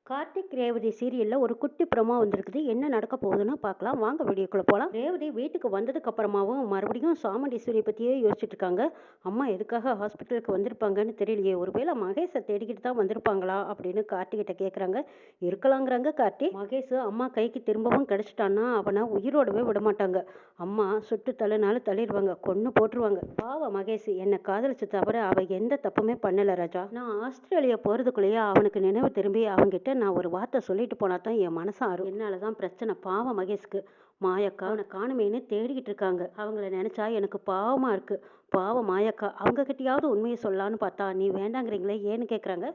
கார்த்திக் ரேவதி சீரியல்ல ஒரு குட்டி ப்ரோமோ வந்திருக்குது. என்ன நடக்க போகுதுன்னு பார்க்கலாம். வாங்க வீடியோக்குள்ள போலாம். ரேவதி வீட்டுக்கு வந்ததுக்கு அப்புறமாவும் மறுபடியும் சாமுண்டீஸ்வரியை பத்தியே யோசிச்சுட்டு இருக்காங்க. அம்மா எதுக்காக ஹாஸ்பிட்டலுக்கு வந்திருப்பாங்கன்னு தெரியலையே, ஒருவேளை மகேஷை தேடிக்கிட்டு தான் வந்திருப்பாங்களா அப்படின்னு கார்த்திகிட்ட கேட்குறாங்க. இருக்கலாங்கிறாங்க கார்த்தி. மகேஷ் அம்மா கைக்கு திரும்பவும் கிடைச்சிட்டான்னா அவனை உயிரோடவே விட மாட்டாங்க. அம்மா சுட்டு தள்ளினாலும் தள்ளிடுவாங்க, கொன்னு போட்டுருவாங்க. பாவ மகேஷ் என்னை காதலிச்சு தவிர அவ எந்த தப்புமே பண்ணல ராஜா. நான் ஆஸ்திரேலியா போறதுக்குள்ளேயே அவனுக்கு நினைவு திரும்பி அவங்கிட்ட நான் ஒரு வார்த்தை சொல்லிட்டு போனா தான் என் மனசு ஆறும். என்னால தான் பிரச்சனை. பாவம் மகேஷ்க்கு. மாயக்கா அவனை காணுமேன்னு தேடிக்கிட்டு இருக்காங்க. அவங்கள நினைச்சா எனக்கு பாவமா இருக்கு. பாவம் மாயக்கா. அவங்க கிட்டயாவது உண்மையை சொல்லலான்னு பார்த்தா நீ வேண்டாங்கிறீங்களே ஏன்னு கேட்குறாங்க.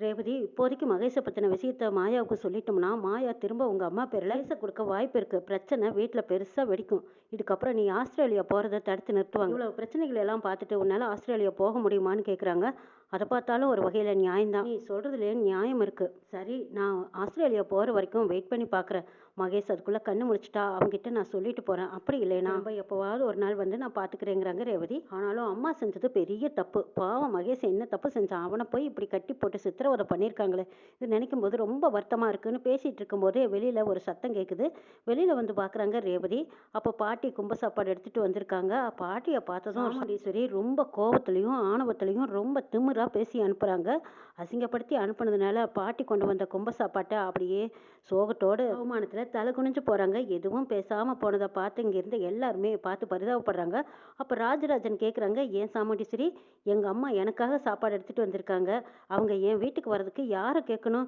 ரேவதி, இப்போதைக்கு மகேஷை பற்றின விஷயத்த மாயாவுக்கு சொல்லிட்டோம்னா மாயா திரும்ப உங்கள் அம்மா பேரில் கேஸை கொடுக்க வாய்ப்பு இருக்குது. பிரச்சனை வீட்டில் பெருசாக வெடிக்கும். இதுக்கப்புறம் நீ ஆஸ்திரேலியா போகிறத தடுத்து நிறுத்துவாங்க. இவ்வளோ பிரச்சனைகள் எல்லாம் பார்த்துட்டு உன்னால் ஆஸ்திரேலியா போக முடியுமான்னு கேட்குறாங்க. அதை பார்த்தாலும் ஒரு வகையில் நியாயம்தான். நீ சொல்கிறதுலேயே நியாயம் இருக்குது. சரி, நான் ஆஸ்திரேலியா போகிற வரைக்கும் வெயிட் பண்ணி பார்க்குறேன். மகேஷ் அதுக்குள்ளே கண்ணு முடிச்சிட்டா அவங்ககிட்ட நான் சொல்லிட்டு போகிறேன். அப்படி இல்லைனா நம்ம எப்போவாவது ஒரு நாள் வந்து நான் பார்த்துக்கிறேங்கிறாங்க ரேவதி. ஆனாலும் அம்மா செஞ்சது பெரிய தப்பு. பாவம் மகேஷ் என்ன தப்பு செஞ்சான்? அவனை போய் இப்படி கட்டி போட்டு சித்திரவதை பண்ணியிருக்காங்களே. இது நினைக்கும் போது ரொம்ப வருத்தமாக இருக்குன்னு பேசிகிட்டு இருக்கும்போதே வெளியில் ஒரு சத்தம் கேட்குது. வெளியில் வந்து பார்க்குறாங்க ரேவதி. அப்போ பாட்டி கும்ப சாப்பாடு எடுத்துகிட்டு வந்திருக்காங்க. பாட்டியை பார்த்ததும் சாமுண்டீஸ்வரி ரொம்ப கோபத்துலேயும் ஆணவத்துலேயும் ரொம்ப திமிராக பேசி அனுப்புகிறாங்க. அசிங்கப்படுத்தி அனுப்புனதுனால பாட்டி கொண்டு வந்த கும்ப சாப்பாட்டை அப்படியே சோகத்தோடு அவமானத்தில் தலை குனிஞ்சு போகிறாங்க. எதுவும் பேசாமல் போனதை பார்த்து இங்கேருந்து எல்லாருமே பார்த்து பரிதாபப்படுறாங்க. அப்போ ராஜராஜன் கேட்குறாங்க, ஏன் சாமுண்டீஸ்வரி, எங்கள் அம்மா எனக்காக சாப்பாடு எடுத்துகிட்டு வந்திருக்காங்க. அவங்க என் வீட்டுக்கு வர்றதுக்கு யாரை கேட்கணும்?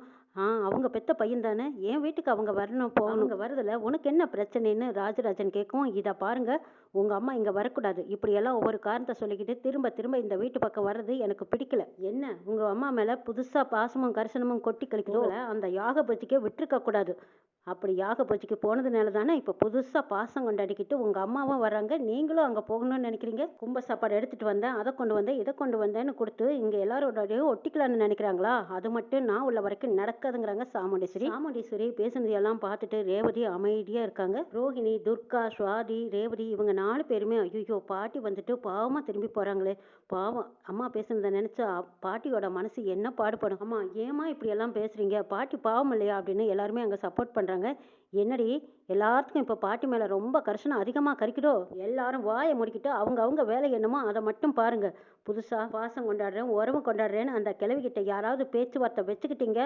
அவங்க பெத்த பையன் தானே, என் வீட்டுக்கு அவங்க வரணும் போகணும். அவங்க வரதில்ல, உனக்கு என்ன பிரச்சனைன்னு ராஜராஜன் கேட்கும். இதை பாருங்க, உங்கள் அம்மா இங்கே வரக்கூடாது. இப்படியெல்லாம் ஒவ்வொரு காரணத்தை சொல்லிக்கிட்டு திரும்ப திரும்ப இந்த வீட்டு பக்கம் வர்றது எனக்கு பிடிக்கல. என்ன உங்கள் அம்மா மேலே புதுசாக பாசமும் கரிசனமும் கொட்டி கழிக்கிறதோ அந்த யாக பஜ்ஜிக்கே விட்டுருக்க கூடாது. அப்படி யாக பூஜைக்கு போனதுனால தானே இப்போ புதுசாக பாசம் கொண்டாடிக்கிட்டு உங்கள் அம்மாவும் வர்றாங்க. நீங்களும் அங்கே போகணும்னு நினைக்கிறீங்க. கும்ப சாப்பாடு எடுத்துகிட்டு வந்தேன், அதை கொண்டு வந்தேன், இதை கொண்டு வந்தேன்னு கொடுத்து இங்கே எல்லாரோடையும் ஒட்டிக்கலான்னு நினைக்கிறாங்களா? அது மட்டும் நான் உள்ள வரைக்கும் நடக்காதுங்கிறாங்க சாமுண்டீஸ்வரி. சாமுண்டீஸ்வரி பேசுனதையெல்லாம் பார்த்துட்டு ரேவதி அமைதியாக இருக்காங்க. ரோஹிணி, துர்கா, சுவாதி, ரேவதி இவங்க 4 பேருமே ஐயோ பாட்டி வந்துட்டு பாவமாக திரும்பி போகிறாங்களே, பாவம் அம்மா பேசுனதை நினச்சா பாட்டியோட மனசு என்ன பாடுபடும். அம்மா ஏமா இப்படியெல்லாம் பேசுகிறீங்க, பாட்டி பாவம் இல்லையா அப்படின்னு எல்லாருமே அங்கே சப்போர்ட் பண்ணுறாங்க. என்னடி எல்லாத்துக்கும் இப்போ பாட்டி மேலே ரொம்ப கரிசனம் அதிகமாக கறிக்குதோ? எல்லாரும் வாயை முடிக்கிட்டு அவங்க அவங்க வேலை என்னமோ அதை மட்டும் பாருங்க. புதுசாக பாசம் கொண்டாடுறேன், உறவு கொண்டாடுறேன்னு அந்த கிழவிகிட்ட யாராவது பேச்சுவார்த்தை வச்சுக்கிட்டீங்க,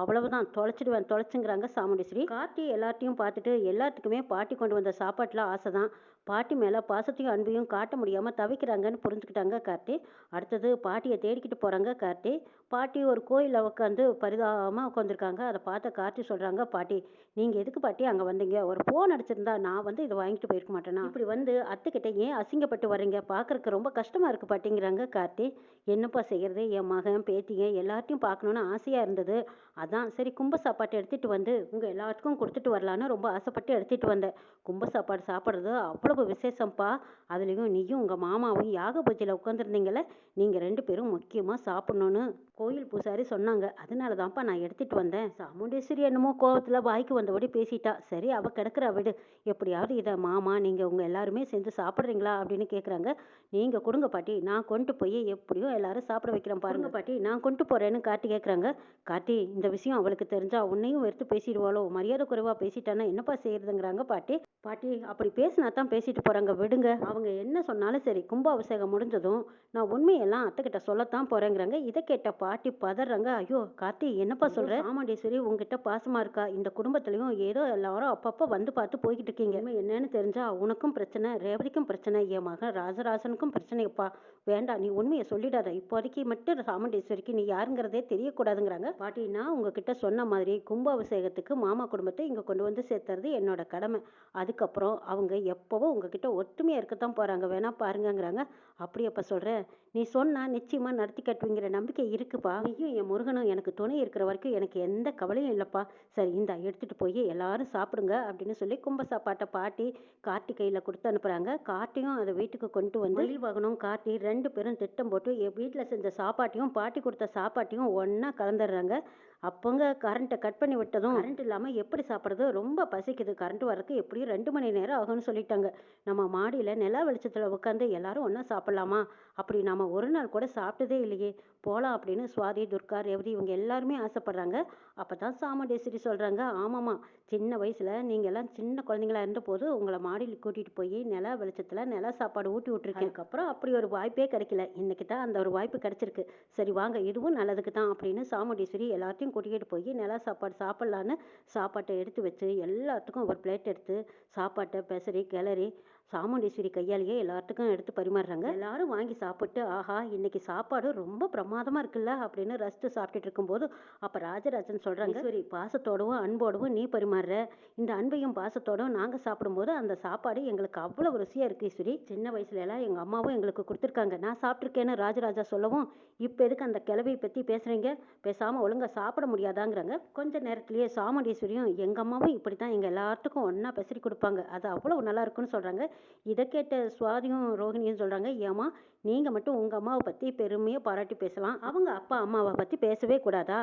அவ்வளவுதான், தொலைச்சிடுவேன் தொலைச்சுங்கிறாங்க சாமுண்டீஸ்வரி. கார்த்தி எல்லாத்தையும் பார்த்துட்டு எல்லாத்துக்குமே பாட்டி கொண்டு வந்த சாப்பாட்டில் ஆசை தான். பாட்டி மேலே பாசத்தையும் அன்பையும் காட்ட முடியாமல் தவிக்கிறாங்கன்னு புரிஞ்சுக்கிட்டாங்க கார்த்தி. அடுத்தது பாட்டியை தேடிக்கிட்டு போகிறாங்க கார்த்தி. பாட்டி ஒரு கோயிலில் உட்காந்து பரிதாபமாக உட்காந்துருக்காங்க. அதை பார்த்த கார்த்தி சொல்கிறாங்க, பாட்டி நீங்கள் எதுக்கு பாட்டி அங்கே வந்தீங்க? ஒரு ஃபோன் அடிச்சிருந்தா நான் வந்து இதை வாங்கிட்டு போயிருக்க மாட்டேனா? இப்படி வந்து அத்தைக்கிட்ட ஏன் அசிங்கப்பட்டு வர்றீங்க? பார்க்குறக்கு ரொம்ப கஷ்டமாக இருக்குது பாட்டிங்கிறாங்க கார்த்தி. என்னப்பா செய்கிறது, என் மகன் பேத்திங்க எல்லாத்தையும் பார்க்கணுன்னு ஆசையாக இருந்தது. அதான் சரி கும்ப சாப்பாட்டை எடுத்துகிட்டு வந்து உங்கள் எல்லாத்துக்கும் கொடுத்துட்டு வரலான்னு ரொம்ப ஆசைப்பட்டு எடுத்துகிட்டு வந்தேன். கும்ப சாப்பாடு சாப்பிட்றது அவ்வளவு விசேஷம்ப்பா. அதுலேயும் நீயும் உங்கள் மாமாவும் யாக பூஜையில் உட்காந்துருந்தீங்களே, நீங்கள் 2 பேரும் முக்கியமாக சாப்பிட்ணுன்னு கோயில் பூசாரி சொன்னாங்க. அதனால தான்ப்பா நான் எடுத்துகிட்டு வந்தேன். சாமுண்டீஸ்வரி என்னமோ கோவத்தில் வாய்க்கு வந்தபடி பேசிட்டா. சரி அவ கிடக்குற விடு. எப்படியாவது இதை மாமா நீங்கள் உங்கள் எல்லாருமே சேர்ந்து சாப்பிட்றீங்களா அப்படின்னு கேட்குறாங்க. நீங்கள் கொடுங்க பாட்டி, நான் கொண்டு போய் எப்படியோ எல்லாரும் சாப்பிட வைக்கிறேன் பாருங்க பாட்டி, நான் கொண்டு போகிறேன்னு கார்த்தி கேட்குறாங்க. கார்த்தி இந்த விஷயம் அவளுக்கு தெரிஞ்சா உன்னையும் வெறுத்து பேசிடுவாளோ, மரியாதை குறைவாக பேசிட்டானா என்னப்பா செய்யறதுங்கிறாங்க பாட்டி. பாட்டி அப்படி பேசினா தான் பேசிட்டு போகிறாங்க, விடுங்க. அவங்க என்ன சொன்னாலும் சரி, கும்பாபிஷேகம் முடிஞ்சதும் நான் உண்மையெல்லாம் அத்தைக்கிட்ட சொல்லத்தான் போகிறேங்கிறாங்க. இதை கேட்ட பாட்டி பதறாங்க. ஐயோ கார்த்தி என்னப்பா சொல்கிற? சாமுண்டீஸ்வரி உங்ககிட்ட பாசமாக இருக்கா? இந்த குடும்பத்துலேயும் ஏதோ எல்லாரும் அப்பப்போ வந்து பார்த்து போய்கிட்டு இருக்கீங்க. என்னன்னு தெரிஞ்சா உனக்கும் பிரச்சனை, ரேவதிக்கும் பிரச்சனை, என் மகன் ராஜராஜனுக்கும் பிரச்சனைப்பா. வேண்டாம், நீ உண்மையை சொல்லிடாத. இப்போதைக்கு மட்டும் சாமுண்டீஸ்வரிக்கு நீ யாருங்கிறதே தெரியக்கூடாதுங்கிறாங்க. பாட்டி நான் உங்ககிட்ட சொன்ன மாதிரி கும்பாபிஷேகத்துக்கு மாமா குடும்பத்தை இங்கே கொண்டு வந்து சேர்த்துறது என்னோட கடமை. அதுக்கப்புறம் அவங்க எப்போவோ உங்ககிட்ட ஒற்றுமையாக இருக்கத்தான் போகிறாங்க, வேணா பாருங்கங்கிறாங்க. அப்படியப்பா சொல்கிற? நீ சொன்னால் நிச்சயமாக நடத்தி கட்டுவீங்கிற நம்பிக்கை இருக்குப்பா. நீயும் என் முருகனும் எனக்கு துணை இருக்கிற வரைக்கும் எனக்கு எந்த கவலையும் இல்லைப்பா. சரி இந்தா எடுத்துகிட்டு போய் எல்லாரும் சாப்பிடுங்க அப்படின்னு சொல்லி கும்ப சாப்பாட்டை பாட்டி கார்த்தி கையில் கொடுத்து அனுப்புகிறாங்க. கார்த்தியும் அதை வீட்டுக்கு கொண்டு வந்து மயில் வாகனம் கார்த்தி 2 பேரும் திட்டம் போட்டு என் வீட்டில் செஞ்ச சாப்பாட்டையும் பாட்டி கொடுத்த சாப்பாட்டையும் ஒன்றா கலந்துடுறாங்க. அப்போங்க கரண்ட்டை கட் பண்ணி விட்டதும் கரண்ட் இல்லாமல் எப்படி சாப்பிட்றது, ரொம்ப பசிக்குது, கரண்ட் வரக்கு எப்படியும் 2 மணி நேரம் ஆகும்னு சொல்லிட்டாங்க. நம்ம மாடியில் நிலா வெளிச்சத்தில் உட்காந்து எல்லாரும் ஒன்றா சாப்பிட்லாமா? அப்படி நாம் ஒரு நாள் கூட சாப்பிட்டதே இல்லையே. போகலாம் அப்படின்னு சுவாதி, துர்கா, ரேவதி இவங்க எல்லாருமே ஆசைப்படுறாங்க. அப்போ தான் சாமுண்டீஸ்வரி சொல்கிறாங்க, ஆமாம்மா, சின்ன வயசில் நீங்கள் எல்லாம் சின்ன குழந்தைங்களா இருந்தபோது உங்களை மாடியில் கூட்டிகிட்டு போய் நில வெளிச்சத்தில் நில சாப்பாடு ஊட்டி விட்டுருக்கேன். அதுக்கப்புறம் அப்படி ஒரு வாய்ப்பே கிடைக்கல. இன்னைக்கு தான் அந்த ஒரு வாய்ப்பு கிடைச்சிருக்கு. சரி வாங்க, இதுவும் நல்லதுக்கு தான் அப்படின்னு சாமுண்டீஸ்வரி எல்லாத்தையும் கூட்டிகிட்டு போய் நில சாப்பாடு சாப்பிட்லான்னு சாப்பாட்டை எடுத்து வச்சு எல்லாத்துக்கும் ஒரு பிளேட் எடுத்து சாப்பாட்டை பெசரி கிளறி சாமுண்டீஸ்வரி கையாலேயே எல்லாத்துக்கும் எடுத்து பரிமாறுறாங்க. எல்லாரும் வாங்கி சாப்பிட்டு, ஆஹா இன்னைக்கு சாப்பாடு ரொம்ப பிரமாதமா இருக்குல்ல அப்படின்னு ரசித்து சாப்பிட்டுட்டு இருக்கும்போது அப்போ ராஜராஜன் சொல்றாங்க, ஈஸ்வரி, பாசத்தோடவும் அன்போடவும் நீ பரிமாறுற, இந்த அன்பையும் பாசத்தோடவும் நாங்கள் சாப்பிடும்போது அந்த சாப்பாடு எங்களுக்கு அவ்வளவு ருசியா இருக்கு ஈஸ்வரி. சின்ன வயசுல எல்லாம் எங்க அம்மாவும் எங்களுக்கு கொடுத்துருக்காங்க, நான் சாப்பிட்ருக்கேன்னு ராஜராஜா சொல்லவும், இப்போ எதுக்கு அந்த கிளவியை பத்தி பேசுறீங்க, பேசாம ஒழுங்கா சாப்பிட முடியாதாங்கிறாங்க. கொஞ்ச நேரத்திலேயே சாமுண்டீஸ்வரியும், எங்க அம்மாவும் இப்படி தான் எங்க எல்லாத்துக்கும் ஒண்ணா பெசரி கொடுப்பாங்க, அது அவ்வளவு நல்லா இருக்குன்னு சொல்றாங்க. இதை கேட்ட சுவாதியும் ரோஹிணியும் சொல்றாங்க, ஏமா நீங்க மட்டும் உங்க அம்மாவை பத்தி பெருமையா பாராட்டி பேசலாம், அவங்க அப்பா அம்மாவை பத்தி பேசவே கூடாதா?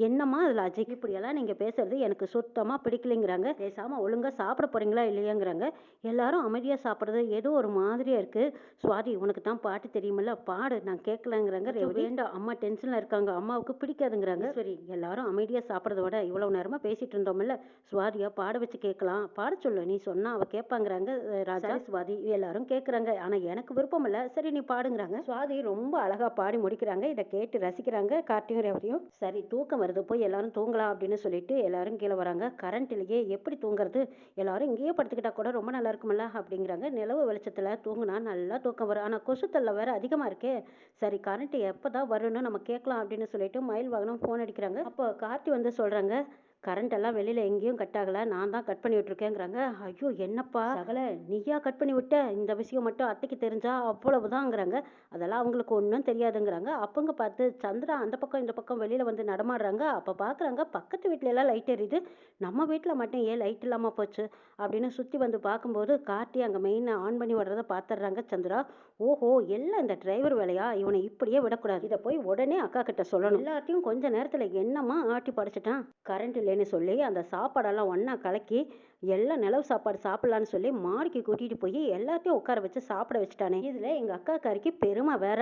என்னம்மா அது லாஜிக்? இப்படியெல்லாம் நீங்க பேசுறது எனக்கு சுத்தமா பிடிக்கலைங்கிறாங்க. பேசாம ஒழுங்கா சாப்பிட போறீங்களா இல்லையாங்கிறாங்க. எல்லாரும் அமைதியா சாப்பிட்றது ஏதோ ஒரு மாதிரியா இருக்கு. சுவாதி, உனக்கு தான் பாட்டு தெரியுமில்ல, பாடு, நான் கேட்கலங்கிறாங்க. வேண்டாம், அம்மா டென்ஷன்ல இருக்காங்க, அம்மாவுக்கு பிடிக்காதுங்கிறாங்க. சரி, எல்லாரும் அமைதியா சாப்பிட்றத விட இவ்வளவு நேரமா பேசிட்டு இருந்தோம்ல, சுவாதியா பாட வச்சு கேட்கலாம், பாட சொல்லு, நீ சொன்னா அவ கேட்பாங்கிறாங்க. ராஜா, சுவாதி எல்லாரும் கேட்குறாங்க, ஆனா எனக்கு விருப்பம் இல்லை, சரி நீ பாடுங்கிறாங்க. சுவாதி ரொம்ப அழகா பாடி முடிக்கிறாங்க. இதை கேட்டு ரசிக்கிறாங்க கார்த்தியும் ரேவதியும். சரி தூக்கம் வருது, போய் எல்லாரும் தூங்கலாம் அப்படின்னு சொல்லிட்டு எல்லாரும் கீழே வராங்க. கரண்ட் இல்லையே, எப்படி தூங்குறது, எல்லாரும் இங்கேயே படுத்துக்கிட்டா கூட ரொம்ப நல்லா இருக்குமில்ல அப்படிங்கிறாங்க. நிலவு வெளிச்சத்துல தூங்குனா நல்லா தூக்கம் வரும், ஆனா கொசு தொல்லை வேற அதிகமா இருக்கே. சரி கரண்ட் எப்பதான் வரும்னு நம்ம கேட்கலாம் அப்படின்னு சொல்லிட்டு மயில் வாகனம் ஃபோன் அடிக்கிறாங்க. அப்போ கார்த்தி வந்து சொல்றாங்க, கரண்ட் எல்லாம் வெளியில எங்கேயும் கட் ஆகல, நான் தான் கட் பண்ணி விட்டுருக்கேங்கிறாங்க. ஐயோ என்னப்பா சகல, நீயா கட் பண்ணி விட்ட, இந்த விஷயம் மட்டும் அத்தைக்கு தெரிஞ்சா அவ்வளவுதாங்கிறாங்க. அதெல்லாம் அவங்களுக்கு ஒன்றும் தெரியாதுங்கிறாங்க. அப்பங்க பார்த்து சந்திரா அந்த பக்கம் இந்த பக்கம் வெளியில வந்து நடமாடுறாங்க. அப்போ பார்க்குறாங்க, பக்கத்து வீட்டுல எல்லாம் லைட் எரியுது, நம்ம வீட்டில் மட்டும் ஏன் லைட் இல்லாமல் போச்சு அப்படின்னு சுற்றி வந்து பார்க்கும்போது கார்த்தி அங்கே மெயினை ஆன் பண்ணி விடுறத பார்த்துடுறாங்க சந்திரா. ஓஹோ, எல்லாம் இந்த டிரைவர் வேலையா, இவனை இப்படியே விடக்கூடாது, இதை போய் உடனே அக்கா கிட்ட சொல்லணும். எல்லாத்தையும் கொஞ்ச நேரத்தில் என்னம்மா ஆட்டி படைச்சிட்டான், கரண்ட் இல்லைன்னு சொல்லி அந்த சாப்பாடெல்லாம் ஒன்றா கலக்கி எல்லாம் நிலவு சாப்பாடு சாப்பிட்லான்னு சொல்லி மாடிக்கு கூட்டிகிட்டு போய் எல்லாத்தையும் உட்கார வச்சு சாப்பிட வச்சுட்டானே. இதில் எங்கள் அக்காக்காரிக்கு பெருமை வேற,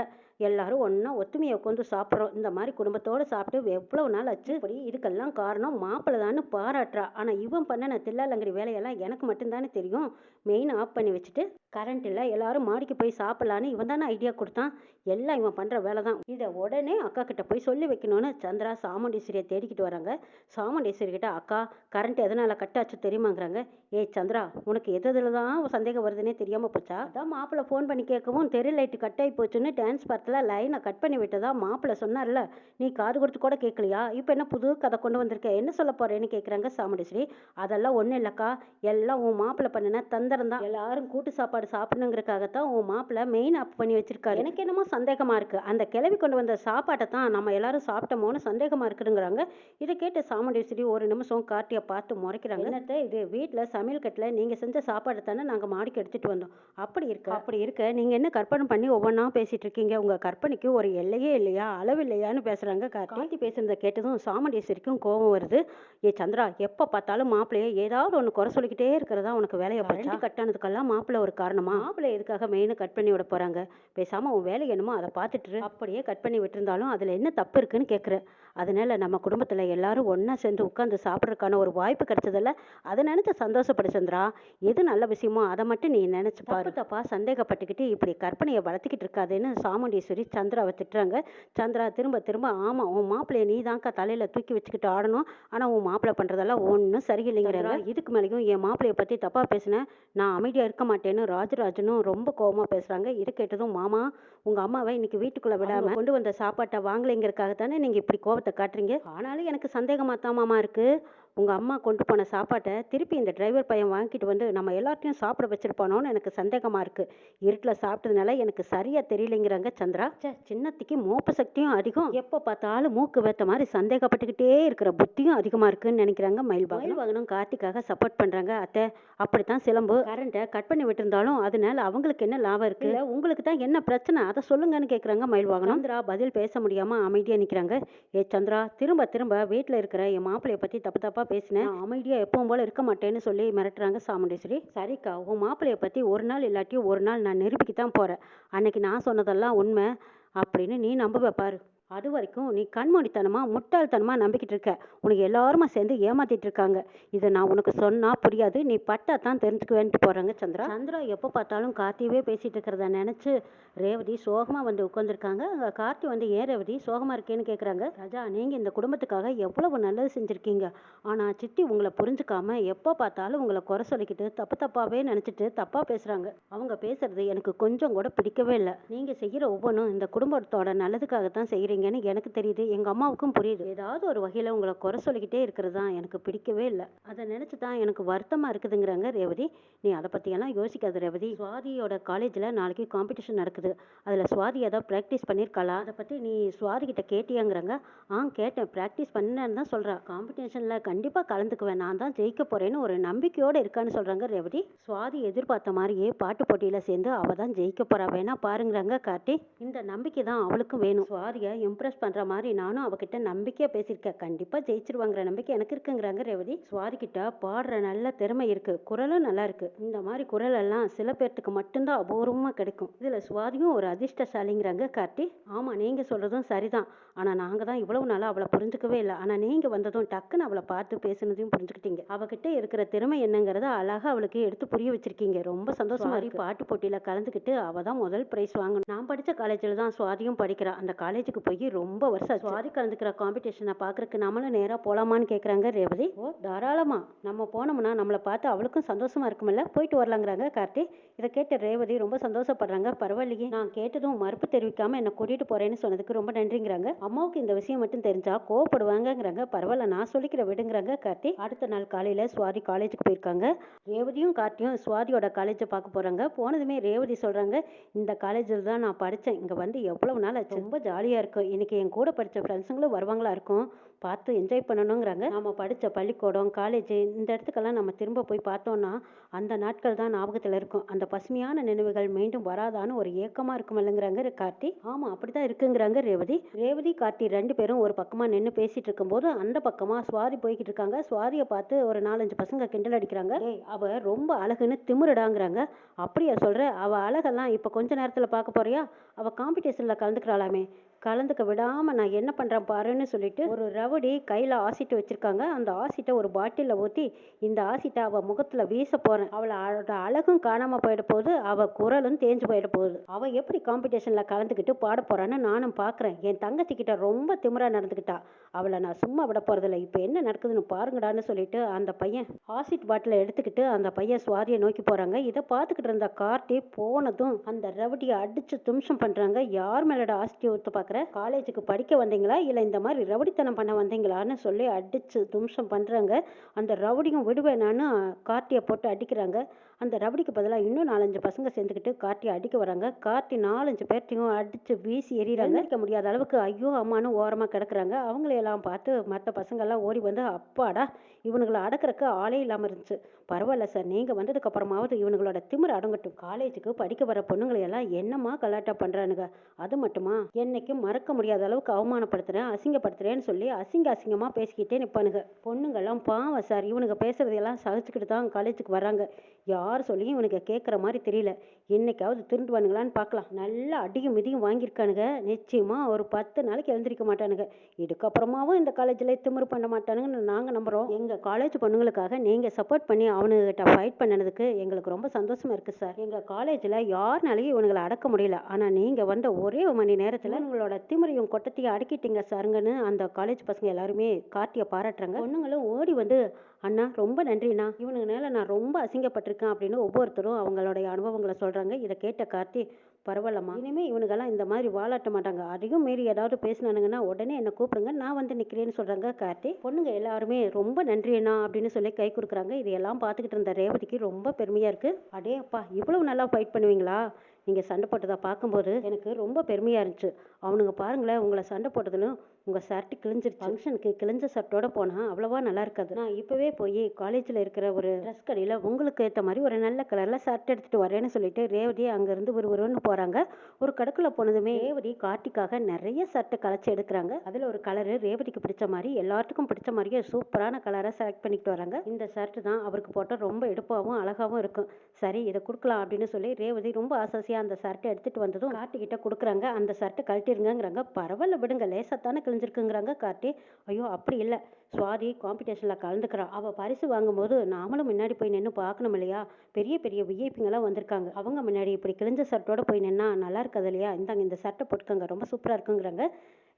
எல்லாரும் ஒன்றா ஒத்துமையை உட்காந்து சாப்பிட்றோம், இந்த மாதிரி குடும்பத்தோடு சாப்பிட்டு எவ்வளவு நாள் ஆச்சு. இப்படி இதுக்கெல்லாம் காரணம் மாப்பிள்ளை தான்னு பாராட்டுறா. ஆனால் இவன் பண்ண தில்லாலங்கடி வேலையெல்லாம் எனக்கு மட்டும்தானே தெரியும். மெயின் ஆஃப் பண்ணி வச்சுட்டு கரண்ட் இல்லை, எல்லாரும் மாடிக்கு போய் சாப்பிட்லான்னு இவன் தானே ஐடியா கொடுத்தான். எல்லாம் இவன் பண்ணுற வேலை தான். இதை உடனே அக்கா கிட்ட போய் சொல்லி வைக்கணும்னு சந்திரா சாமுண்டீஸ்வரியை தேடிக்கிட்டு வராங்க. சாமுண்டீஸ்வரி கிட்ட, அக்கா கரண்ட் எதனால கட் ஆச்சு தெரியுமாங்கிறாங்க. ஏய் சந்திரா, உனக்கு எதுல தான் சந்தேகம் வருதுன்னே தெரியாமல் போச்சா? அதான் மாப்பிள்ளை ஃபோன் பண்ணி கேட்கவும் தெரு லைட்டு கட் ஆகி போச்சுன்னு டான்ஸ் பார்த்தில் லைனை கட் பண்ணி விட்டதா மாப்பிள்ளை சொன்னார்ல, நீ காது கொடுத்து கூட கேட்கலையா? இப்போ என்ன புது கதை கொண்டு வந்திருக்க, என்ன சொல்ல போறேன்னு கேட்குறாங்க சாமுண்டீஸ்வரி. அதெல்லாம் ஒன்றும் இல்லைக்கா, எல்லாம் உன் மாப்பிள்ளை பண்ணின தந்திரம் தான். எல்லாரும் கூட்டு சாப்பாடு சாப்பிடணுங்கிறதுக்காகத்தான் உன் மாப்பிள்ளை மெயின் ஆப் பண்ணி வச்சிருக்காரு. எனக்கு என்னமோ சந்தேகமா இருக்கு, அந்த கிளவி கொண்டு வந்த சாப்பாட்டை தான் நம்ம எல்லாரும் சாப்பிட்டோமோன்னு சந்தேகமா இருக்குதுங்கிறாங்க. இதை கேட்டு சாமுண்டீஸ்வரி ஒரு நிமிஷம் கார்த்தியை பார்த்து முறைக்கிறாங்க. என்னத்த இது, வீட்டில் சமையல் கட்டில் நீங்க செஞ்ச சாப்பாடு தானே நாங்கள் மாடிக்கு எடுத்துட்டு வந்தோம், அப்படி இருக்க நீங்க என்ன கற்பனை பண்ணி ஒவ்வொன்றா பேசிட்டு இருக்கீங்க, உங்க கற்பனைக்கு ஒரு எல்லையே இல்லையா, அளவு இல்லையான்னு பேசுறாங்க. கார்த்தி பேசுறத கேட்டதும் சாமுண்டீஸ்வரிக்கும் கோபம் வருது. ஏ சந்திரா, எப்போ பார்த்தாலும் மாப்பிள்ளைய ஏதாவது ஒன்று குறை சொல்லிக்கிட்டே இருக்கிறதா உனக்கு வேலையை போச்சா? கட்டானதுக்கெல்லாம் மாப்பிள்ளை ஒரு காரணமா? மாப்பிள்ளை எதுக்காக மெயினை கட் பண்ணி விட போறாங்க? பேசாம உன் வேலை என்னமோ அதை பார்த்துட்டு அப்படியே கட் பண்ணி விட்டுருந்தாலும் அதுல என்ன தப்பு இருக்குன்னு கேட்குறேன். அதனால நம்ம குடும்பத்துல எல்லாரும் ஒண்ணா சேர்ந்து உட்காந்து சாப்பிட்றதுக்கான ஒரு வாய்ப்பு கிடைச்சதில்ல, அதை நினைச்சு சந்தோஷப்படு சந்திரா. எது நல்ல விஷயமோ அதை மட்டும் நீ நினைச்சு பாரு, தப்பா சந்தேகப்பட்டுக்கிட்டு இப்படி கற்பனையை வளர்த்துக்கிட்டு இருக்காதுன்னு சாமுண்டீஸ்வரி சந்திராவை திட்டுறாங்க. சந்திரா திரும்ப திரும்ப, ஆமா உன் மாப்பிள்ளைய நீ தான்க்கா தலையில தூக்கி வச்சுக்கிட்டு ஆடணும், ஆனா உன் மாப்பிள்ளை பண்றதெல்லாம் ஒன்றும் சரியில்லைங்கிறாங்க. இதுக்கு மேலேயும் என் மாப்பிள்ளைய பத்தி தப்பா பேசினேன், நான் அமைதியா இருக்க மாட்டேன்னு ராஜராஜனும் ரொம்ப கோபமா பேசுறாங்க. இது கேட்டதும், மாமா உங்க அம்மாவை இன்னைக்கு வீட்டுக்குள்ள விடாம கொண்டு வந்த சாப்பாட்டை வாங்கலைங்கிறதுக்காக தானே நீங்க இப்படி கோபத்தை காட்டுறீங்க? ஆனாலும் எனக்கு சந்தேகமா தான் மாமா இருக்கு, உங்க அம்மா கொண்டு போன சாப்பாட்டை திருப்பி இந்த டிரைவர் பையன் வாங்கிட்டு வந்து நம்ம எல்லாத்தையும் சாப்பிட வச்சிருப்பானோன்னு எனக்கு சந்தேகமா இருக்கு. இருட்டில் சாப்பிட்டதுனால எனக்கு சரியா தெரியலைங்கிறாங்க சந்திரா. சின்னத்திக்கு மோப்ப சக்தியும் அதிகம், எப்போ பார்த்தாலும் மூக்கு வேத்த மாதிரி சந்தேகப்பட்டுக்கிட்டே இருக்கிற புத்தியும் அதிகமா இருக்குன்னு நினைக்கிறாங்க மயில் வாகனம். கார்த்திக்காக சப்போர்ட் பண்றாங்க. அத்தை, அப்படித்தான் சிலம்பு கரண்ட்டை கட் பண்ணி விட்டுருந்தாலும் அதனால அவங்களுக்கு என்ன லாபம் இருக்கு, உங்களுக்கு தான் என்ன பிரச்சனை அதை சொல்லுங்கன்னு கேட்குறாங்க மயில் வாகனம். சந்திரா பதில் பேச முடியாம அமைதியா நிற்கிறாங்க. ஏ சந்திரா, திரும்ப திரும்ப வீட்டில் இருக்கிற என் மாப்பிள்ளைய பத்தி தப்பு தப்பா பேசினேன், அமைதியா எப்பவும் போல இருக்க மாட்டேன்னு சொல்லி மிரட்டுறாங்க சாமுண்டீஸ்வரி. சரிக்கா, உன் மாப்பிள்ளைய பத்தி ஒரு நாள் இல்லாட்டியும் ஒரு நாள் நான் நிரூபிக்கத்தான் போறேன், அன்னைக்கு நான் சொன்னதெல்லாம் உண்மை அப்படின்னு நீ நம்ப பாரு அது வரைக்கும் நீ கண்மூடித்தனமா, முட்டாள்தனமா நம்பிக்கிட்டு இருக்க. உனக்கு எல்லாருமா சேர்ந்து ஏமாத்திட்டு இருக்காங்க. இத நான் உனக்கு சொன்னா புரியாது. நீ பட்டா தான் தெரிஞ்சுக்குவேன்ட்டு போறாங்க சந்திரா. சந்திரா எப்ப பார்த்தாலும் கார்த்தியவே பேசிட்டு இருக்கிறத நினைச்சு ரேவதி சோகமா வந்து உட்கார்ந்திருக்காங்க. அங்க கார்த்தி வந்து ஏன் ரேவதி சோகமா இருக்கேன்னு கேக்குறாங்க. ராஜா, நீங்க இந்த குடும்பத்துக்காக எவ்வளவு நல்லது செஞ்சிருக்கீங்க. ஆனா சித்தி உங்களை புரிஞ்சுக்காம எப்ப பார்த்தாலும் உங்களை குறை சொல்லிக்கிட்டு தப்பு தப்பாவே நினைச்சிட்டு தப்பா பேசுறாங்க. அவங்க பேசுறது எனக்கு கொஞ்சம் கூட பிடிக்கவே இல்லை. நீங்க செய்யற ஒவ்வொன்றும் இந்த குடும்பத்தோட நல்லதுக்காக தான் செய்யறீங்கன்னு எனக்கு தெரியுது. எங்க அம்மாவுக்கும் புரியுது. ஏதாவது ஒரு வகையில உங்களை குறை சொல்லிக்கிட்டே இருக்கிறது தான் எனக்கு பிடிக்கவே இல்லை. அதை நினைச்சு தான் எனக்கு வருத்தமா இருக்குதுங்கிறாங்க ரேவதி. நீ அதை பத்தியெல்லாம் யோசிக்காத ரேவதி. சுவாதியோட காலேஜ்ல நாளைக்கு காம்படிஷன் நடக்குது. அதுல சுவாதி ஏதாவது ப்ராக்டிஸ் பண்ணியிருக்காளா? அதை பத்தி நீ சுவாதி கிட்ட கேட்டியாங்கிறாங்க. கேட்டேன், ப்ராக்டிஸ் பண்ணேன்னு தான் சொல்றா. காம்படிஷன்ல கண்டிப்பா கலந்துக்குவேன், நான் தான் ஜெயிக்க போறேன்னு ஒரு நம்பிக்கையோட இருக்கான்னு சொல்றாங்க ரேவதி. சுவாதி எதிர்பார்த்த மாதிரியே பாட்டு போட்டியில சேர்ந்து அவ தான் ஜெயிக்க போறா, வேணா பாருங்கிறாங்க கார்த்தி. இந்த நம்பிக்கை தான் அவளுக்கும் வேணும். சுவாதியை இம்ப்ரெஸ் பண்ற மாதிரி நானும் அவகிட்ட நம்பிக்கையா பேசியிருக்கேன். கண்டிப்பா ஜெயிச்சிருவாங்கிற நம்பிக்கை எனக்கு இருக்குங்கிறாங்க ரேவதி. சுவாதி கிட்ட பாடுற நல்ல திறமை இருக்கு, குரலும் நல்லா இருக்கு. இந்த மாதிரி குரல் எல்லாம் சில பேர்த்துக்கு மட்டும்தான் அபூர்வமா கிடைக்கும். இதுல சுவாதியும் ஒரு அதிர்ஷ்டசாலிங்கிறாங்க கார்த்தி. ஆமா, நீங்க சொல்றதும் சரிதான். ஆனா நாங்க தான் இவ்வளவு நாளா அவளை புரிஞ்சுக்கவே இல்லை. ஆனா நீங்க வந்ததும் டக்குன்னு அவளை பார்த்து பேசுனதையும் புரிஞ்சுக்கிட்டீங்க. அவகிட்ட இருக்கிற திறமை என்னங்கிறத அழகா அவளுக்கு எடுத்து புரிய வச்சிருக்கீங்க. ரொம்ப சந்தோஷமா இருக்கு. பாட்டு போட்டியில கலந்துக்கிட்டு அவ தான் முதல் பிரைஸ் வாங்கணும். நான் படிச்ச காலேஜில் தான் சுவாதியும் படிக்கிறா. அந்த காலேஜுக்கு போய் ரொம்ப வருஷம் ஆச்சு. சுவாதி கலந்துக்கிற காம்படிஷனை பார்க்கறதுக்கு நம்மளும் நேரா போலாமான்னு கேட்குறாங்க ரேவதி. ஓ, தாராளமா. நம்ம போனோம்னா நம்மளை பார்த்து அவளுக்கும் சந்தோஷமா இருக்குமில்ல, போயிட்டு வரலாங்கிறாங்க கார்த்தி. இதை கேட்ட ரேவதி ரொம்ப சந்தோஷப்படுறாங்க. பரவாயில்லையே, நான் கேட்டதும் மறுப்பு தெரிவிக்காம என்னை கூட்டிட்டு போறேன்னு சொன்னதுக்கு ரொம்ப நன்றிங்கிறாங்க. அம்மாவுக்கு இந்த விஷயம் மட்டும் தெரிஞ்சா கோவப்படுவாங்கங்கிறாங்க. பரவாயில்ல, நான் சொல்லிக்கிற விடுங்கிறாங்க கார்த்தி. அடுத்த நாள் காலையில சுவாதி காலேஜுக்கு போயிருக்காங்க. ரேவதியும் கார்த்தியும் சுவாதியோட காலேஜை பார்க்க போறாங்க. போனதுமே ரேவதி சொல்றாங்க, இந்த காலேஜில் தான் நான் படித்தேன். இங்கே வந்து எவ்வளவு நாள் ஆச்சு, ரொம்ப ஜாலியாக இருக்கும். இன்னைக்கு என் கூட படித்த ஃப்ரெண்ட்ஸுங்களும் வருவாங்களா இருக்கும், பார்த்து என்ஜாய் பண்ணணுங்கிறாங்க. நம்ம படித்த பள்ளிக்கூடம், காலேஜ், இந்த இடத்துக்கெல்லாம் நம்ம திரும்ப போய் பார்த்தோம்னா அந்த நாட்கள் தான் ஞாபகத்தில் இருக்கும். அந்த பசுமையான நினைவுகள் மீண்டும் வராதான்னு ஒரு ஏக்கமாக இருக்குமில்லைங்கிறாங்க கார்த்தி. ஆமாம், அப்படி தான் இருக்குங்கிறாங்க ரேவதி. ரேவதி கார்த்தி ரெண்டு பேரும் ஒரு பக்கமாக நின்று பேசிட்டு இருக்கும்போது அந்த பக்கமாக சுவாதி போய்கிட்டு இருக்காங்க. சுவாதியை பார்த்து ஒரு 4-5 பசங்க கிண்டல் அடிக்கிறாங்க. அவ ரொம்ப அழகுன்னு திமிருடாங்கிறாங்க. அப்படியா சொல்ற? அவ அழகெல்லாம் இப்போ கொஞ்ச நேரத்தில் பார்க்க போறியா? அவ காம்படிஷனில் கலந்துக்கிறாளாமே, கலந்துக்க விடாம நான் என்ன பண்றேன் பாருன்னு சொல்லிட்டு ஒரு ரவுடி கையில ஆசிட்டு வச்சிருக்காங்க. அந்த ஆசிட்டை ஒரு பாட்டில ஊத்தி இந்த ஆசிட்டை அவ முகத்துல வீச போறேன். அவளோட அழகும் காணாம போயிட போகுது, அவ குரலும் தேஞ்சு போயிட போகுது. அவ எப்படி காம்படிஷன்ல கலந்துக்கிட்டு பாட போறான்னு நானும் பாக்குறேன். என் தங்கச்சி கிட்ட ரொம்ப திமிரா நடந்துக்கிட்டா, அவளை நான் சும்மா விட போறதில்ல. இப்ப என்ன நடக்குதுன்னு பாருங்கடான்னு சொல்லிட்டு அந்த பையன் ஆசிட் பாட்டில எடுத்துக்கிட்டு அந்த பையன் சுவாதியை நோக்கி போறாங்க. இதை பார்த்துக்கிட்டு இருந்த கார்த்தி போனதும் அந்த ரவுடியை அடிச்சு தும்சம் பண்றாங்க. யார் மேலோட ஆசிட்டியை ஊத்து பார்க்குற? காலேஜுக்கு படிக்க வந்தீங்களா இல்லை இந்த மாதிரி ரவுடித்தனம் பண்ண வந்தீங்களான்னு சொல்லி அடிச்சு தும்சம் பண்றாங்க. அந்த ரவுடியும் விடுவேனான்னு கார்த்தியை போட்டு அடிக்கிறாங்க. அந்த ரவுடிக்கு பதிலாக இன்னும் 4-5 பசங்க சேர்ந்துக்கிட்டு கார்த்தியை அடிக்க வராங்க. கார்த்தி 4-5 பேர்த்தையும் அடிச்சு வீசி எறிகிறாங்க. அடிக்க முடியாத அளவுக்கு ஐயோ அம்மானு ஓரமாக கிடக்குறாங்க. அவங்களையெல்லாம் பார்த்து மற்ற பசங்கள்லாம் ஓடி வந்து, அப்பாடா, இவனுங்களை அடக்கிறதுக்கு ஆளே இல்லாமல் இருந்துச்சு. பரவாயில்ல சார், நீங்கள் வந்ததுக்கு அப்புறமாவது இவனுங்களோட திமிர் அடங்கட்டும். காலேஜுக்கு படிக்க வர பொண்ணுங்களையெல்லாம் என்னம்மா கலாட்டா பண்ணுறானுங்க. அது மட்டுமா, என்னைக்கும் மறக்க முடியாத அளவுக்கு அவமானப்படுத்துறேன், அசிங்கப்படுத்துறேன்னு சொல்லி அசிங்கமாக பேசிக்கிட்டே நிற்பானுங்க. பொண்ணுங்கள்லாம் பாவம் சார், இவனுங்க பேசுறதையெல்லாம் சகிச்சுக்கிட்டு தான் காலேஜுக்கு வராங்க. யார் சொல்லியும் இவனுக்கு கேட்குற மாதிரி தெரியல. என்னைக்காவது திருந்துவானுங்களான்னு பார்க்கலாம். நல்லா அடியும் மிதியும் வாங்கியிருக்கானுங்க. நிச்சயமாக ஒரு 10 நாளைக்கு எழுந்திருக்க மாட்டானுங்க. இதுக்கப்புறமாவும் இந்த காலேஜில் திமிரு பண்ண மாட்டானுங்கன்னு நாங்கள் நம்புகிறோம். எங்கள் காலேஜ் பொண்ணுங்களுக்காக நீங்கள் சப்போர்ட் பண்ணி அவனுக்கிட்ட ஃபைட் பண்ணதுக்கு எங்களுக்கு ரொம்ப சந்தோஷமாக இருக்குது சார். எங்கள் காலேஜில் யாருனாலையும் இவனுங்களை அடக்க முடியல. ஆனால் நீங்கள் வந்த ஒரே மணி நேரத்தில் உங்களோட திமிரையும் கொட்டத்தையும் அடக்கிட்டீங்க சாருங்கன்னு அந்த காலேஜ் பசங்க எல்லாருமே கார்த்தியை பாராட்டுறாங்க. பொண்ணுங்களும் ஓடி வந்து, அண்ணா ரொம்ப நன்றிண்ணா, இவனுங்கனால நான் ரொம்ப அசிங்கப்பட்டிருக்கேன் அப்படின்னு ஒவ்வொருத்தரும் அவங்களுடைய அனுபவங்களை சொல்கிறாங்க. இதை கேட்ட கார்த்தி, பரவாயில்லம்மா, இனிமேல் இவனுங்கெல்லாம் இந்த மாதிரி வாழாட்ட மாட்டாங்க. அதிகம் மீறி ஏதாவது பேசினானுங்கன்னா உடனே என்னை கூப்பிடுங்க, நான் வந்து நிற்கிறேன்னு சொல்கிறாங்க கார்த்தி. பொண்ணுங்க எல்லாருமே ரொம்ப நன்றிண்ணா அப்படின்னு சொல்லி கை கொடுக்குறாங்க. இதையெல்லாம் பார்த்துக்கிட்டு இருந்த ரேவதிக்கு ரொம்ப பெருமையாக இருக்குது. அடே அப்பா, இவ்வளவு நல்லா ஃபைட் பண்ணுவீங்களா? நீங்கள் சண்டை போட்டதை பார்க்கும்போது எனக்கு ரொம்ப பெருமையாக இருந்துச்சு. அவனுங்க பாருங்களேன், உங்களை சண்டை போட்டதுன்னு உங்கள் ஷர்ட் கிழிஞ்சிருச்சு. ஃபங்க்ஷனுக்கு கிழிஞ்ச ஷர்ட்டோட போனால் அவ்வளோவா நல்லா இருக்காது. நான் இப்போவே போய் காலேஜில் இருக்கிற ஒரு ட்ரெஸ் கடையில் உங்களுக்கு ஏற்ற மாதிரி ஒரு நல்ல கலரில் ஷர்ட் எடுத்துகிட்டு வரேன்னு சொல்லிட்டு ரேவதி அங்கேருந்து ஒருவருன்னு போகிறாங்க. ஒரு கடைக்குள்ள போனதுமே ரேவதி கார்த்திக்காக நிறைய ஷர்ட்டை கலைச்சி எடுக்கிறாங்க. அதில் ஒரு கலரு ரேவதிக்கு பிடிச்ச மாதிரி எல்லாத்துக்கும் பிடிச்ச மாதிரியே சூப்பரான கலரை செலக்ட் பண்ணிட்டு வராங்க. இந்த ஷர்ட் தான் அவருக்கு போட்டால் ரொம்ப எடுப்பாகவும் அழகாகவும் இருக்கும். சரி இதை கொடுக்கலாம் அப்படின்னு சொல்லி ரேவதி ரொம்ப ஆசாசியாக அந்த ஷர்ட்டை எடுத்துகிட்டு வந்ததும் கார்த்திகிட்ட கொடுக்குறாங்க. அந்த ஷர்ட்டை கழட்டிருங்கிறாங்க. பரவாயில்ல விடுங்க, லேசாத்தானே கிழிஞ்சிருக்குங்கிறாங்க கார்த்தி. ஐயோ அப்படி இல்லை, சுவாதி காம்படிஷனில் கலந்துக்கிறா. அவள் பரிசு வாங்கும்போது நாமளும் முன்னாடி போய் நின்று பார்க்கணும் இல்லையா? பெரிய பெரிய விஐபிங்கெல்லாம் வந்திருக்காங்க. அவங்க முன்னாடி இப்படி கிழிஞ்ச ஷர்ட்டோட போய் நின்னா நல்லா இருக்காது இல்லையா? இந்தாங்க இந்த ஷர்ட்டை போட்டுக்கோங்க, ரொம்ப சூப்பராக இருக்குங்கிறாங்க.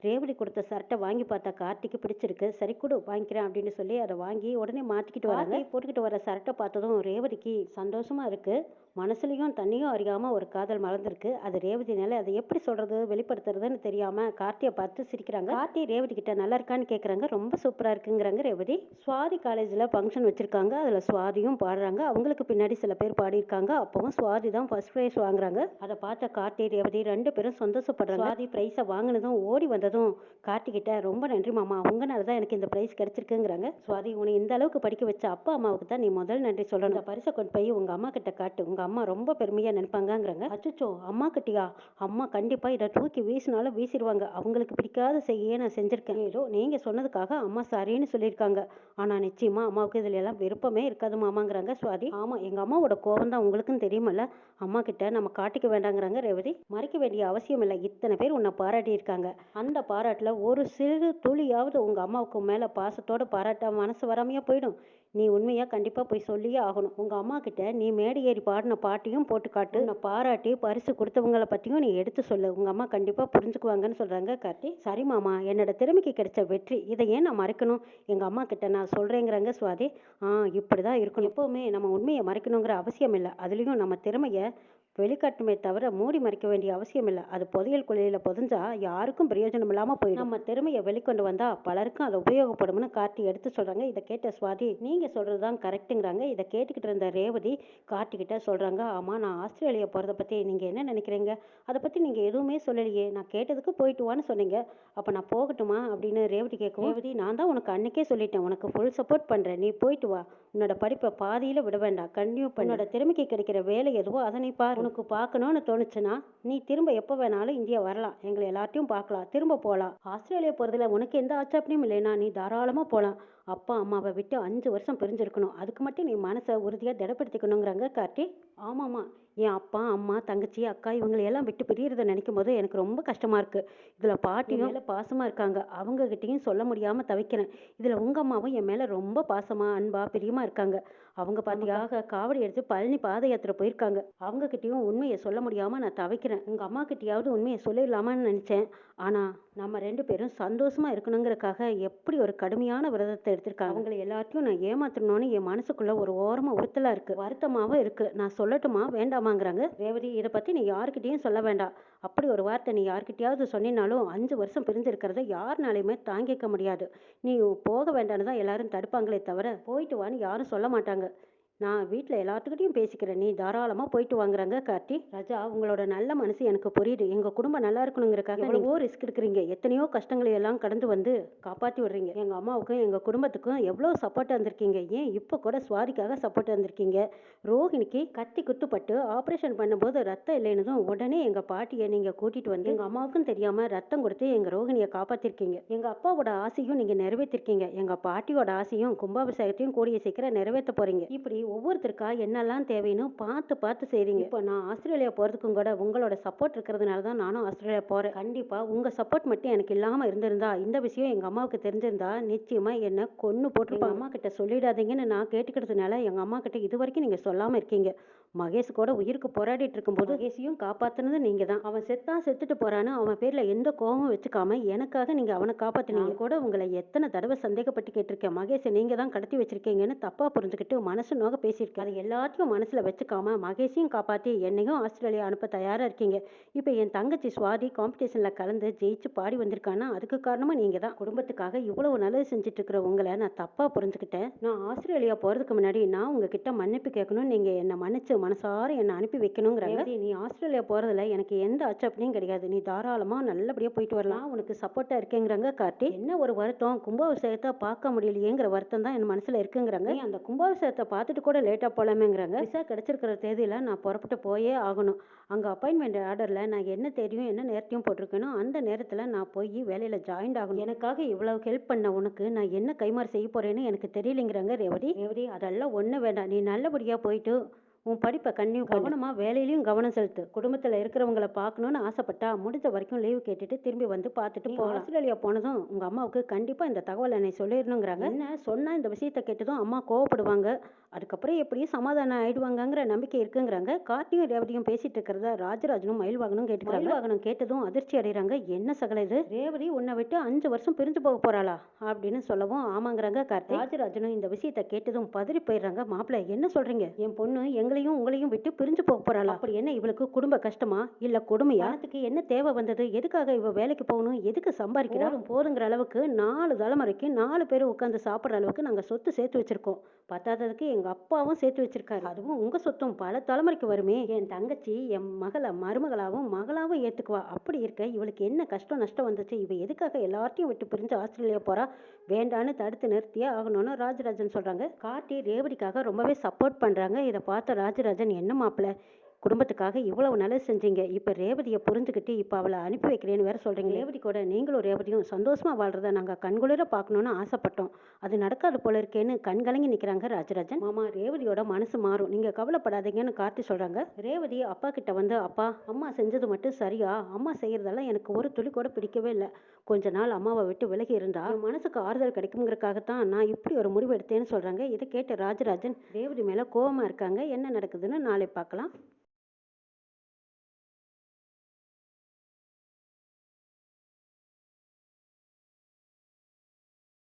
ரேவதி கொடுத்த ஷர்ட்டை வாங்கி பார்த்தா கார்த்திக்கு பிடிச்சிருக்கு. சரி கொடு வாங்கிக்கிறேன் அப்படின்னு சொல்லி அதை வாங்கி உடனே மாற்றிக்கிட்டு வராங்க. போட்டுக்கிட்டு வர ஷர்ட்டை பார்த்ததும் ரேவதிக்கு சந்தோஷமாக இருக்குது. மனசுலையும் தண்ணியும் அறியாமல் ஒரு காதல் மலர்ந்துருக்கு. அது ரேவதினால அதை எப்படி சொல்கிறது வெளிப்படுத்துறதுன்னு தெரியாமல் கார்த்தியை பார்த்து சிரிக்கிறாங்க. கார்த்தி ரேவதி கிட்ட நல்லா இருக்கான்னு கேட்குறாங்க. ரொம்ப சூப்பராக இருக்குங்கிறாங்க ரேவதி. சுவாதி காலேஜில் ஃபங்க்ஷன் வச்சுருக்காங்க. அதில் சுவாதியும் பாடுறாங்க. அவங்களுக்கு பின்னாடி சில பேர் பாடியிருக்காங்க. அப்பவும் சுவாதி தான் ஃபர்ஸ்ட் ப்ரைஸ் வாங்குறாங்க. அதை பார்த்த கார்த்தி ரேவதி ரெண்டு பேரும் சந்தோஷப்படுறாங்க. சுவாதி ப்ரைஸை வாங்கினதும் ஓடி வந்ததும் கார்த்திகிட்ட ரொம்ப நன்றி மாமா, உங்களால தான் எனக்கு இந்த ப்ரைஸ் கிடைச்சிருக்குங்கிறாங்க. சுவாதி உன்னை இந்த அளவுக்கு படிக்க வச்ச அப்பா அம்மாவுக்கு தான் நீ முதல் நன்றி சொல்லணும். இந்த பரிசை கொண்டு போய் உங்கள் அம்மா கிட்ட காட்டு, உங்கள் அம்மா ரொம்ப பெருமையாக நினைப்பாங்கங்கிறாங்க. அச்சோ அம்மா கிட்டியா? அம்மா கண்டிப்பாக இதை தூக்கி வீசினாலும் வீசிடுவாங்க. அவங்களுக்கு பிடிக்காத செய்ய நான் செஞ்சுருக்கேன். ஏதோ நீங்கள் சொன்னதுக்காக அம்மா சாரின்னு சொல்லியிருக்காங்க. ஆனால் நிச்சயமாக அம்மாவுக்கு இதில் எல்லாம் விருப்பமே இருக்காது மாமாங்கிறாங்க சுவாதி. ஆமாம் எங்கள் அம்மாவோட கோபம் தான் உங்களுக்குன்னு தெரியுமல்ல, அம்மா கிட்ட நம்ம காட்டிக்க வேண்டாங்கிறாங்க ரேவதி. மறைக்க வேண்டிய அவசியம் இல்லை, இத்தனை பேர் உன்னை பாராட்டி இருக்காங்க. அந்த பாராட்டில் ஒரு சிறு துளியாவது உங்கள் அம்மாவுக்கு மேலே பாசத்தோட பாராட்ட மனசு வராமையாக போயிடும். நீ உண்மையாக கண்டிப்பாக போய் சொல்லியே ஆகணும். உங்கள் அம்மா கிட்ட நீ மேடை ஏறி பாடின பாட்டையும் போட்டு காட்டு. உன்னை பாராட்டி பரிசு கொடுத்தவங்களை பற்றியும் நீ எடுத்து சொல்லு. உங்கள் அம்மா கண்டிப்பாக புரிஞ்சுக்குவாங்கன்னு சொல்கிறாங்க கார்த்தி. சரி மாமா, என்னோட திறமைக்கு கிடைச்ச வெற்றி, இதை ஏன் நான் மறைக்கணும்? எங்கள் அம்மா கிட்ட நான் சொல்கிறேங்கிறாங்க சுவாதி. இப்படி தான் இருக்கணும். எப்போவுமே நம்ம உண்மையை மறைக்கணுங்கிற அவசியம் இல்லை. அதுலேயும் நம்ம திறமையை வெளிக்காட்டுமே தவிர மூடி மறைக்க வேண்டிய அவசியம் இல்லை. அது புதையல் குழியில் புதைஞ்சா யாருக்கும் பிரயோஜனம் இல்லாமல் போயிடும். நம்ம திறமையை வெளிக்கொண்டு வந்தால் பலருக்கும் அதை உபயோகப்படும்னு கார்த்தி எடுத்து சொல்கிறாங்க. இதை கேட்ட சுவாதி நீங்கள் சொல்கிறது தான் கரெக்டுங்கிறாங்க. இதை கேட்டுக்கிட்டு இருந்த ரேவதி கார்த்திகிட்ட சொல்கிறாங்க. ஆமாம் நான் ஆஸ்திரேலியா போகிறத பற்றி நீங்கள் என்ன நினைக்கிறீங்க? அதை பற்றி நீங்கள் எதுவுமே சொல்லலையே. நான் கேட்டதுக்கு போயிட்டு வான்னு சொன்னீங்க. அப்போ நான் போகட்டுமா அப்படின்னு ரேவதி கேட்கும். ரேவதி நான் தான் உனக்கு அன்னைக்கே சொல்லிட்டேன், உனக்கு ஃபுல் சப்போர்ட் பண்ணுறேன், நீ போயிட்டு வா. உன்னோட படிப்பை பாதியில் விட வேண்டாம், கண்டினியூ பண்ணு. உன்னோட திறமைக்கு கிடைக்கிற வேலை எதுவோ அதை நீ பாரு. உனக்கு பார்க்கணும்னு தோணுச்சுன்னா நீ திரும்ப எப்போ வேணாலும் இந்தியா வரலாம், எங்களை எல்லாத்தையும் பார்க்கலாம், திரும்ப போகலாம். ஆஸ்திரேலியா போகிறதுல உனக்கு எந்த ஆட்சேபனையும் இல்லைன்னா நீ தாராளமாக போகலாம். அப்பா அம்மாவை விட்டு 5 வருஷம் பிரிஞ்சிருக்கணும், அதுக்கு மட்டும் நீ மனசை உறுதியாக திடப்படுத்திக்கணுங்கிறாங்க கார்த்தி. ஆமாம்மா, என் அப்பா அம்மா தங்கச்சி அக்கா இவங்களை எல்லாம் விட்டு பிரியறதை நினைக்கும் போது எனக்கு ரொம்ப கஷ்டமாக இருக்குது. இதில் பாட்டியும் மேலே பாசமாக இருக்காங்க, அவங்ககிட்டையும் சொல்ல முடியாமல் தவிக்கிறேன். இதில் உங்கள் அம்மாவும் என் மேலே ரொம்ப பாசமாக அன்பா பிரியமாக இருக்காங்க. அவங்க பாத்தியாக காவடி எடுத்து பழனி பாத யாத்திரை போயிருக்காங்க. அவங்ககிட்டயும் உண்மையை சொல்ல முடியாமல் நான் தவிக்கிறேன். உங்கள் அம்மா கிட்டையாவது உண்மையை சொல்லிடலாமான்னு நினச்சேன். ஆனால் நம்ம 2 பேரும் சந்தோஷமாக இருக்கணுங்கிறக்காக எப்படி ஒரு கடுமையான விரதத்தை எடுத்திருக்காங்க. அவங்களை எல்லாத்தையும் நான் ஏமாத்தணும்னு என் மனசுக்குள்ள ஒரு ஓரமாக உறுத்தலாக இருக்குது, வருத்தமாகவும் இருக்குது. நான் சொல்லட்டுமா வேண்டாமாங்கிறாங்க ரேவதி. இதை பற்றி நீ யாருக்கிட்டையும் சொல்ல வேண்டாம். அப்படி ஒரு வார்த்தை நீ யார்கிட்டயாவது சொன்னினாலும் 5 வருஷம் பிரிஞ்சிருக்கிறத யாருனாலையுமே தாங்கிக்க முடியாது. நீ போக வேண்டான்னு தான் எல்லாரும் தடுப்பாங்களே தவிர போயிட்டு வான்னு யாரும் சொல்ல மாட்டாங்க. நான் வீட்டில் எல்லாத்துக்கிட்டையும் பேசிக்கிறேன், நீ தாராளமாக போயிட்டு வாங்குறாங்க கார்த்தி. ராஜா உங்களோட நல்ல மனசு எனக்கு புரியுது. எங்கள் குடும்பம் நல்லா இருக்கணுங்கிறக்காக எவ்வளவோ ரிஸ்க் எடுக்கிறீங்க, எத்தனையோ கஷ்டங்களை எல்லாம் கடந்து வந்து காப்பாற்றி விடுறீங்க. எங்கள் அம்மாவுக்கும் எங்கள் குடும்பத்துக்கும் எவ்வளோ சப்போர்ட் வந்திருக்கீங்க. ஏன் இப்போ கூட சுவாதிக்காக சப்போர்ட் வந்திருக்கீங்க. ரோஹிணிக்கு கத்தி குத்துப்பட்டு ஆப்ரேஷன் பண்ணும்போது ரத்தம் இல்லைன்னதும் உடனே எங்கள் பாட்டியை நீங்கள் கூட்டிகிட்டு வந்து எங்கள் அம்மாவுக்கும் தெரியாமல் ரத்தம் கொடுத்து எங்கள் ரோஹிணியை காப்பாற்றிருக்கீங்க. எங்கள் அப்பாவோட ஆசையும் நீங்கள் நிறைவேற்றிருக்கீங்க. எங்கள் பாட்டியோட ஆசையும் கும்பாபிஷேகத்தையும் கூடிய சீக்கிரம் நிறைவேற்ற போகிறீங்க. இப்படி ஒவ்வொருத்தருக்கா என்னெல்லாம் தேவைன்னு பார்த்து பார்த்து செய்றீங்க. இப்போ நான் ஆஸ்திரேலியா போகிறதுக்கும் கூட உங்களோட சப்போர்ட் இருக்கிறதுனால தான் நானும் ஆஸ்திரேலியா போகிறேன். கண்டிப்பாக உங்கள் சப்போர்ட் மட்டும் எனக்கு இல்லாமல் இருந்திருந்தா, இந்த விஷயம் எங்கள் அம்மாவுக்கு தெரிஞ்சிருந்தா நிச்சயமாக என்னை கொன்று போட்டுருப்பாங்க. அம்மா கிட்ட சொல்லிடாதீங்கன்னு நான் கேட்டுக்கிறதுனால எங்கள் அம்மா கிட்ட இது வரைக்கும் நீங்கள் சொல்லாமல் இருக்கீங்க. மகேஷ் கூட உயிருக்கு போராடிட்டு இருக்கும்போது மகேஷையும் காப்பாற்றினது நீங்கள் தான். அவன் செத்துட்டு போறான்னு அவன் பேரில் எந்த கோபமும் வச்சுக்காம எனக்காக நீங்கள் அவனை காப்பாற்றினீங்க. கூட உங்களை எத்தனை தடவை சந்தேகப்பட்டு கேட்டிருக்கேன், மகேஷை நீங்கள் தான் கடத்தி வச்சிருக்கீங்கன்னு தப்பாக புரிஞ்சுக்கிட்டு மனசு நோக பேசியிருக்கேன். அது எல்லாத்தையும் மனசுல வச்சுக்காம மகேஷையும் காப்பாத்தி என்னையும் ஆஸ்திரேலியா அனுப்ப தயாரா இருக்கீங்க. இப்ப என் தங்கச்சி சுவாதி காம்படிஷன்ல கலந்து ஜெயிச்சு பாடி வந்திருக்கான்னா அதுக்கு காரணமா நீங்க தான். குடும்பத்துக்காக இவ்வளவு நல்லது செஞ்சுட்டு இருக்கிற உங்களை நான் தப்பா புரிஞ்சுக்கிட்டேன். நான் ஆஸ்திரேலியா போறதுக்கு முன்னாடி நான் உங்ககிட்ட மன்னிப்பு கேட்கணும். நீங்க என்ன மன்னிச்சு மனசார என்ன அனுப்பி வைக்கணுங்கிறாங்க. நீ ஆஸ்திரேலியா போறதுல எனக்கு எந்த அச்சப்படியும் கிடையாது. நீ தாராளமா நல்லபடியா போயிட்டு வரலாம். உனக்கு சப்போர்ட்டா இருக்கேங்கிறாங்க கார்த்தி. என்ன ஒரு வருத்தம், கும்பாபிஷேகத்தை பார்க்க முடியலையேங்கிற வருத்தம் தான் என் மனசுல இருக்குங்கிறாங்க. நீ அந்த கும்பாபிஷேகத்தை பார்த்துட்டு கூட லேட்டா போலாமேங்கிறாங்க. விசா கிடைச்சிருக்கிற தேதியில நான் புறப்பட்டு போயே ஆகணும். அங்க அப்பாயின்மெண்ட் ஆர்டர்ல நான் என்ன தேதியும் என்ன நேரத்தையும் போட்டிருக்கேனோ அந்த நேரத்துல நான் போய் வேலையில ஜாயின் ஆகணும். எனக்காக இவ்வளவு ஹெல்ப் பண்ண உனக்கு நான் என்ன கைமாறு செய்ய போறேன்னு எனக்கு தெரியலைங்கிறாங்க ரேவதி. ரேவதி அதெல்லாம் ஒண்ணு வேண்டாம். நீ நல்லபடியா போயிட்டு உன் படிப்பை கவனமா வேலையிலயும் கவனம் செலுத்து. குடும்பத்துல இருக்கிறவங்கள பார்க்கணும்னு ஆசைப்பட்டா முடிஞ்ச வரைக்கும் லீவு கேட்டுட்டு திரும்பி வந்து பார்த்துட்டு போகலாம். ஆஸ்திரேலியா போனதும் உங்க அம்மாவுக்கு கண்டிப்பா இந்த தகவலை என்னை சொல்லிடணுங்கிறாங்க. என்ன சொன்னா இந்த விஷயத்த கேட்டதும் அம்மா கோவப்படுவாங்க. அதுக்கப்புறம் எப்படியும் சமாதானம் ஆயிடுவாங்கங்கிற நம்பிக்கை இருக்குங்கிறாங்க. கார்த்தியும் ரேவதியும் பேசிட்டு இருக்கிறத ராஜராஜனும் மயில்வாகனும் கேட்டுக்கிறாங்க. மயில்வாகனும் கேட்டதும் அதிர்ச்சி அடைகிறாங்க. என்ன சகல இது, ரேவதி உன்னை விட்டு 5 வருஷம் பிரிஞ்சு போக போறாளா அப்படின்னு சொல்லவும் ஆமாங்கிறாங்க கார்த்தி. ராஜராஜனும் இந்த விஷயத்த கேட்டதும் பதறி போயிடுறாங்க. மாப்பிள்ளை என்ன சொல்றீங்க? என் பொண்ணு எங்களையும் உங்களையும் விட்டு பிரிஞ்சு போக போறாளா? அப்படி என்ன இவளுக்கு குடும்ப கஷ்டமா இல்ல கொடுமையா? அதுக்கு என்ன தேவை வந்தது? எதுக்காக இவ வேலைக்கு போகணும்? எதுக்கு சம்பாதிக்கிறா? போதுங்கிற அளவுக்கு 4 தலைமுறைக்கு 4 பேர் உட்காந்து சாப்பிடுற அளவுக்கு நாங்க சொத்து சேர்த்து வச்சிருக்கோம். பத்தாததுக்கு எங்க அப்பாவும் சேர்த்து வச்சிருக்காரு. அதுவும் உங்க சொத்தும் பல தலைமுறைக்கு வருமே. என் தங்கச்சி என் மகளை மருமகளாவும் மகளாவும் ஏத்துக்குவா. அப்படி இருக்க இவளுக்கு என்ன கஷ்டம் நஷ்டம் வந்துச்சு? இவ எதுக்காக எல்லாத்தையும் விட்டு பிரிஞ்சு ஆஸ்திரேலியா போறா? வேண்டான்னு தடுத்து நிறுத்தியே ஆகணும்னு ராஜராஜன் சொல்றாங்க. கார்த்தி ரேவதிக்காக ரொம்பவே சப்போர்ட் பண்றாங்க. இதை பார்த்த ராஜராஜன் என்ன மாப்பிள்ள குடும்பத்துக்காக இவ்வளவு நல்லது செஞ்சீங்க. இப்ப ரேவதியை புரிஞ்சுக்கிட்டு இப்ப அவளை அனுப்பி வைக்கிறேன்னு வேற சொல்றீங்க. ரேவதி கூட நீங்களும் ரேவதியும் சந்தோஷமா வாழ்றத நாங்க கண்குளிர பார்க்கணும்னு ஆசைப்பட்டோம். அது நடக்காது போல இருக்கேன்னு கண்கலங்கி நிக்கிறாங்க ராஜராஜன். மாமா ரேவதியோட மனசு மாறும், நீங்க கவலைப்படாதீங்கன்னு கார்த்தி சொல்றாங்க. ரேவதி அப்பா கிட்ட வந்து அப்பா அம்மா செஞ்சது மட்டும் சரியா? அம்மா செய்யறதெல்லாம் எனக்கு ஒரு துளி கூட பிடிக்கவே இல்லை. கொஞ்ச நாள் அம்மாவை விட்டு விலகி இருந்தா என் மனசுக்கு ஆறுதல் கிடைக்குங்கிறதுக்காகத்தான் நான் இப்படி ஒரு முடிவு எடுத்தேன்னு சொல்றாங்க. இதை கேட்ட ராஜராஜன் ரேவதி மேல கோவமா இருக்காங்க. என்ன நடக்குதுன்னு நாளை பார்க்கலாம்.